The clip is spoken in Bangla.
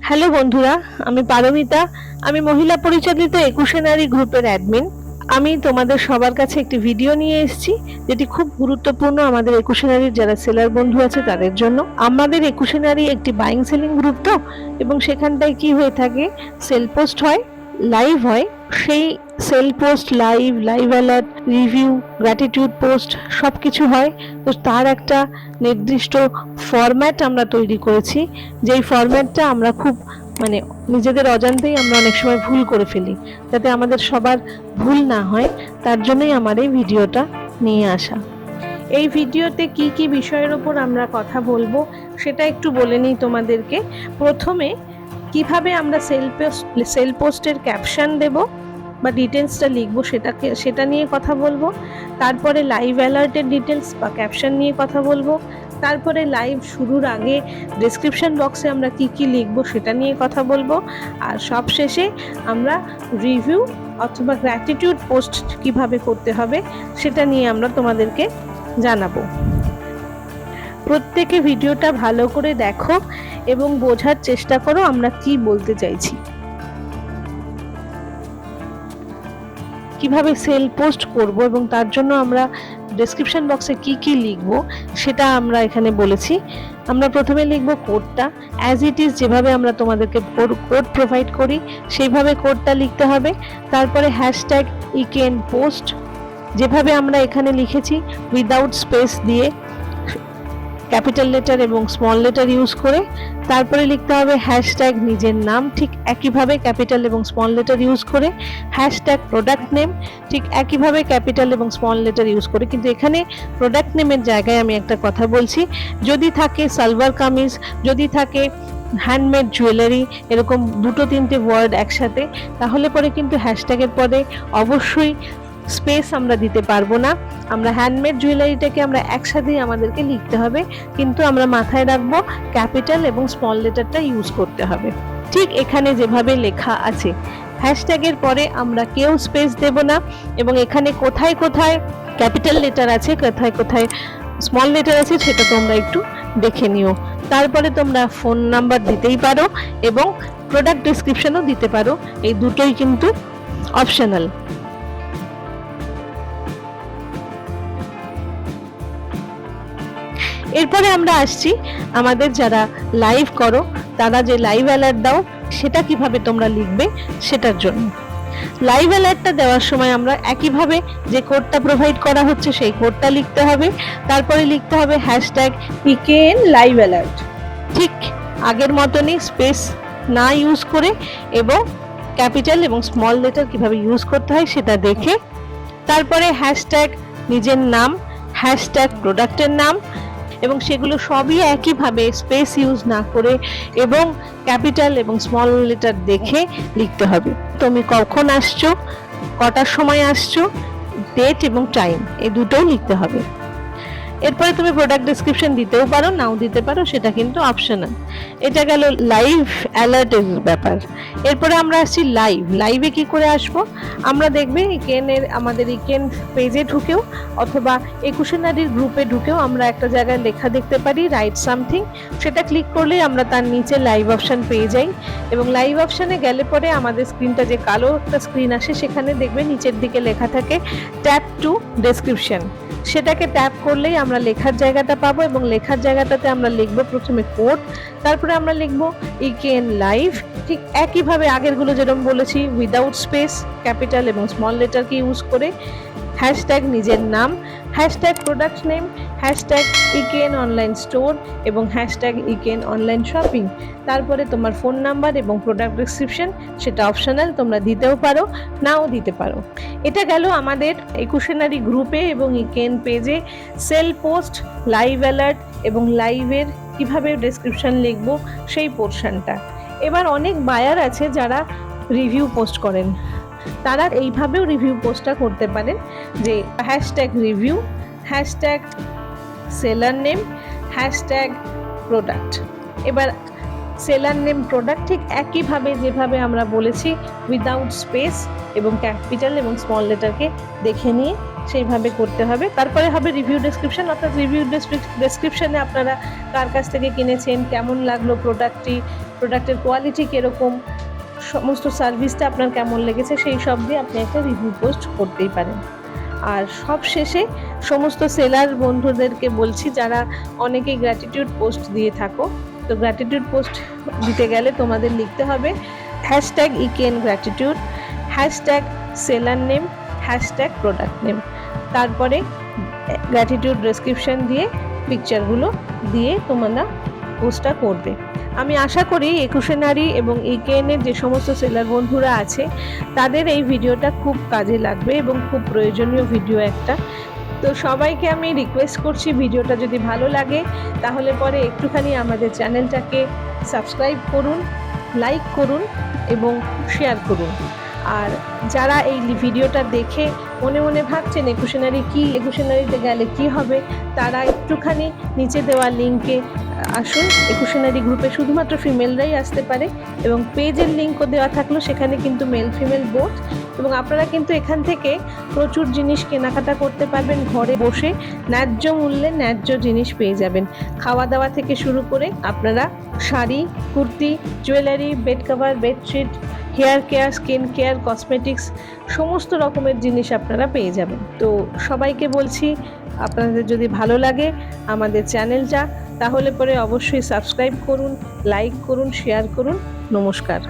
হ্যালো বন্ধুরা, আমি পারমিতা। আমি মহিলা পরিচালিত 21 নারী গ্রুপের অ্যাডমিন। আমি তোমাদের সবার কাছে একটি ভিডিও নিয়ে এসেছি, যেটি খুব গুরুত্বপূর্ণ আমাদের 21 নারীর যারা সেলার বন্ধু আছে তাদের জন্য। আমাদের 21 নারী একটি বাইং সেলিং গ্রুপ তো, এবং সেখানটায় কি হয়ে থাকে, সেল পোস্ট হয়, লাইভ হয়। সেই sale post, live alert, review, gratitude post সবকিছু হয়। তো তার একটা নির্দিষ্ট ফরম্যাট আমরা তৈরি করেছি, যেই ফরম্যাটটা আমরা খুব নিজেদের অজান্তেই আমরা অনেক সময় ভুল করে ফেলি। যাতে আমাদের সবার ভুল না হয়, তার জন্যই আমার এই ভিডিওটা নিয়ে আসা। এই ভিডিওতে কি কি বিষয়ের উপর আমরা কথা বলবো সেটা একটু বলে নিই তোমাদেরকে। প্রথমে কিভাবে আমরা সেল পোস্টের ক্যাপশন দেব বা ডিটেলসটা লিখবো সেটা নিয়ে কথা বলবো। তারপরে লাইভ অ্যালার্টের ডিটেলস বা ক্যাপশন নিয়ে কথা বলবো। তারপরে লাইভ শুরুর আগে ডেসক্রিপশন বক্সে আমরা কি কি লিখবো সেটা নিয়ে কথা বলবো। আর সবশেষে আমরা রিভিউ অথবা গ্র্যাটিটিউড পোস্ট কিভাবে করতে হবে সেটা নিয়ে আমরা তোমাদেরকে জানাবো। প্রত্যেকে ভিডিওটা ভালো করে দেখো এবং বোঝার চেষ্টা করো আমরা কি বলতে চাইছি। কিভাবে সেল পোস্ট করব এবং তার জন্য আমরা ডেসক্রিপশন বক্সে কি কি লিখব সেটা আমরা এখানে বলেছি। আমরা প্রথমে লিখব কোডটা, অ্যাজ ইট ইজ যেভাবে আমরা তোমাদেরকে কোড প্রোভাইড করি সেইভাবে কোডটা লিখতে হবে। তারপরে হ্যাশট্যাগ ইকেন পোস্ট যেভাবে আমরা এখানে লিখেছি, উইদাউট স্পেস দিয়ে ক্যাপিটাল লেটার এবং স্মল লেটার ইউজ করে। তারপরে লিখতে হবে হ্যাশট্যাগ নিজের নাম, ঠিক একইভাবে ক্যাপিটাল এবং স্মল লেটার ইউজ করে। হ্যাশট্যাগ প্রোডাক্ট নেম, ঠিক একইভাবে ক্যাপিটাল এবং স্মল লেটার ইউজ করে। কিন্তু এখানে প্রোডাক্ট নেমের জায়গায় আমি একটা কথা বলছি, যদি থাকে সালভার কামিজ, যদি থাকে হ্যান্ডমেড জুয়েলারি, এরকম দুটো তিনটে ওয়ার্ড একসাথে, তাহলে পরে কিন্তু হ্যাশট্যাগের পরে অবশ্যই স্পেস আমরা দিতে পারবো না। আমরা হ্যান্ডমেড জুয়েলারিটাকে আমরা একসাথেই আমাদেরকে লিখতে হবে, কিন্তু আমরা মাথায় রাখবো ক্যাপিটাল এবং স্মল লেটারটা ইউজ করতে হবে। ঠিক এখানে যেভাবে লেখা আছে, হ্যাশট্যাগের পরে আমরা কেউ স্পেস দেব না, এবং এখানে কোথায় কোথায় ক্যাপিটাল লেটার আছে, কোথায় কোথায় স্মল লেটার আছে সেটা তোমরা একটু দেখে নিও। তারপরে তোমরা ফোন নাম্বার দিতেই পারো এবং প্রোডাক্ট ডেসক্রিপশনও দিতে পারো, এই দুটোই কিন্তু অপশনাল। এরপরে আমরা আসছি আমাদের যারা লাইভ করো, তারা যে লাইভ অ্যালার্ট দাও সেটা কিভাবে তোমরা লিখবে সেটার জন্য। লাইভ অ্যালার্টটা দেওয়ার সময় আমরা একইভাবে যে কোডটা প্রোভাইড করা হচ্ছে সেই কোডটা লিখতে হবে। তারপরে লিখতে হবে হ্যাশট্যাগ ইকেএন লাইভ অ্যালার্ট, ঠিক আগের মতনই স্পেস না ইউজ করে, এবং ক্যাপিটাল এবং স্মল লেটার কিভাবে ইউজ করতে হয় সেটা দেখে। তারপরে হ্যাশট্যাগ নিজের নাম, হ্যাশট্যাগ প্রোডাক্টের নাম, এবং সেগুলো সবই একইভাবে স্পেস ইউজ না করে এবং ক্যাপিটাল এবং স্মল লেটার দেখে লিখতে হবে। তুমি কখন আসছো, কটার সময় আসছো, ডেট এবং টাইম, এই দুটোও লিখতে হবে। এরপরে তুমি প্রোডাক্ট ডেসক্রিপশন দিতেও পারো, নাও দিতে পারো, সেটা কিন্তু অপশনাল। এটা গেল লাইভ অ্যালার্টের ব্যাপার। এরপরে আমরা আসছি লাইভে কি করে আসবো। আমরা দেখবে আমাদের ইকেন পেজে ঢুকেও অথবা 21 নারীর গ্রুপে ঢুকেও আমরা একটা জায়গায় লেখা দেখতে পারি, রাইট সামথিং। সেটা ক্লিক করলেই আমরা তার নিচে লাইভ অপশন পেয়ে যাই, এবং লাইভ অপশনে গেলে পরে আমাদের স্ক্রিনটা যে কালো একটা স্ক্রিন আসে, সেখানে দেখবে নিচের দিকে লেখা থাকে ট্যাপ টু ডেসক্রিপশন। সেটাকে ট্যাপ করলেই আমরা লেখার জায়গাটা পাবো, এবং লেখার জায়গাটাতে আমরা লিখব প্রথমে কোড, তারপরে আমরা লিখব ইকেএন লাইভ, ঠিক একইভাবে আগেরগুলো যেরকম বলেছি, উইদাউট স্পেস, ক্যাপিটাল এবং স্মল লেটারকে ইউজ করে। হ্যাশট্যাগ নিজের নাম, hashtag product name, hashtag EKN online store এবং হ্যাশট্যাগ ইকেএন অনলাইন শপিং। তারপরে তোমার ফোন নাম্বার এবং প্রোডাক্ট ডেসক্রিপশন, সেটা অপশনাল, তোমরা দিতেও পারো, নাও দিতে পারো। এটা গেল আমাদের 21 নারী গ্রুপে এবং ইকেএন পেজে সেল পোস্ট, লাইভ অ্যালার্ট এবং লাইভের কিভাবে ডেসক্রিপশন লিখবো সেই পোর্শনটা। এবার অনেক বায়ার আছে যারা রিভিউ পোস্ট করেন, তারা এইভাবেও রিভিউ পোস্টটা করতে পারেন, যে hashtag review, hashtag seller name, hashtag product. এবার সেলার নেম প্রোডাক্ট ঠিক একইভাবে যেভাবে আমরা বলেছি উইদাউট স্পেস এবং ক্যাপিটাল এবং স্মল লেটারকে দেখে নিয়ে সেইভাবে করতে হবে। তারপরে হবে রিভিউ ডেসক্রিপশন, অর্থাৎ রিভিউ ডেসক্রিপশনে আপনারা কার কাছ থেকে কিনেছেন, কেমন লাগলো প্রোডাক্টটি, প্রোডাক্টের কোয়ালিটি কীরকম, সমস্ত সার্ভিসটা আপনার কেমন লেগেছে, সেই সব দিয়ে আপনি একটা রিভিউ পোস্ট করতেই পারেন। আর সব শেষে সমস্ত সেলার বন্ধুদেরকে বলছি, যারা অনেকেই গ্র্যাটিটিউড পোস্ট দিয়ে থাকো, তো গ্র্যাটিটিউড পোস্ট দিতে গেলে তোমাদের লিখতে হবে #EKNGratitude, #seller name, #product name, তারপরে গ্র্যাটিটিউড ডেসক্রিপশন দিয়ে পিকচারগুলো দিয়ে তোমরা পোস্টটা করবে। আমি আশা করি একুশনারি এবং EKN-এর যে সমস্ত সেলার বন্ধুরা আছে তাদের এই ভিডিওটা খুব কাজে লাগবে এবং খুব প্রয়োজনীয় ভিডিও একটা। তো সবাইকে আমি রিকোয়েস্ট করছি, ভিডিওটা যদি ভালো লাগে তাহলে পরে একটুখানি আমাদের চ্যানেলটাকে সাবস্ক্রাইব করুন, লাইক করুন এবং শেয়ার করুন। আর যারা এই ভিডিওটা দেখে মনে মনে ভাবছেন একুশনারিতে গেলে কি হবে, তারা একটুখানি নিচে দেওয়া লিঙ্কে আসুন। একুশনারি গ্রুপে শুধুমাত্র ফিমেলরাই আসতে পারে এবং পেজের লিঙ্কও দেওয়া থাকলো, সেখানে কিন্তু মেল ফিমেল বোথ, এবং আপনারা কিন্তু এখান থেকে প্রচুর জিনিস কেনাকাটা করতে পারবেন। ঘরে বসে ন্যায্য মূল্যে ন্যায্য জিনিস পেয়ে যাবেন। খাওয়া দাওয়া থেকে শুরু করে আপনারা sari, kurti, jewellery, bed cover, bedsheet, hair care, skin care, cosmetics সমস্ত রকমের জিনিস আপনারা পেয়ে যাবেন। তো সবাইকে বলছি, আপনাদের যদি ভালো লাগে আমাদের চ্যানেলটা, তাহলে পরে অবশ্যই সাবস্ক্রাইব করুন, লাইক করুন, শেয়ার করুন। নমস্কার।